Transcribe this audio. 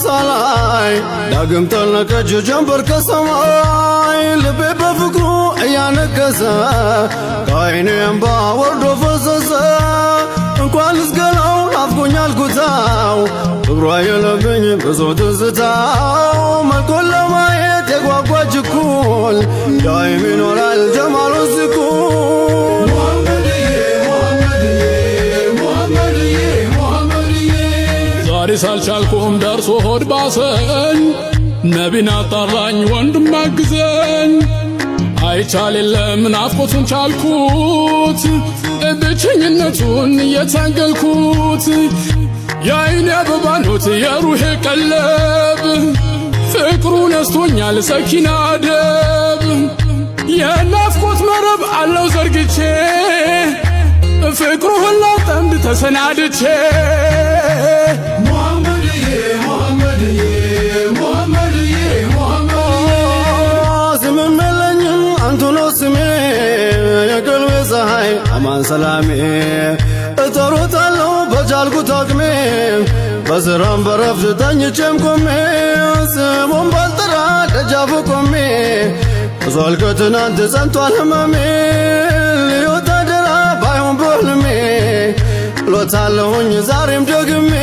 ሳላይ ዳግም ጠለቀች ጀንበር ከሰማይ ልቤ በፍቅሩ እያነገሰ ከዓይኔ እምባ ወርዶ ፈሰሰ እንኳን ልስገላው ናፍቆኛል ኩታው ፍቅሯ የለብኝ ብዙ ትዝታው መልኩን ለማየት የጓጓች እኩል ዳይም ይኖራል ጀማሉ ሲኩል ዛሬ ሳልቻልኩም ደርሶ ሆድ ባሰኝ ነቢን አጣራኝ ወንድም አግዘኝ አይቻል የለም ናፍቆቱን ቻልኩት ብቸኝነቱን እየታገልኩት የዓይኔ አበባ ኖት የሩሄ ቀለብ ፍቅሩ ነስቶኛል ሰኪና ደብ የናፍቆት መረብ አለው ዘርግቼ ፍቅሩ ሁላ ጠምድ ተሰናድቼ ስምም የለኝም አንቱ ነው ስሜ የቀልቤ ፀሐይ አማን ሰላሜ እጠሩታለሁ በቻልኩት አቅሜ በስራም በረፍት ተኝቼም ቆሜ ስሙን ባልጠራ ደጃፉ ቆሜ ብዙል ከትናንት ጸንቷል ህመሜ ልዮት አደራ ባይሆን በህልሜ እሎታለሁኝ ዛሬም ደግሜ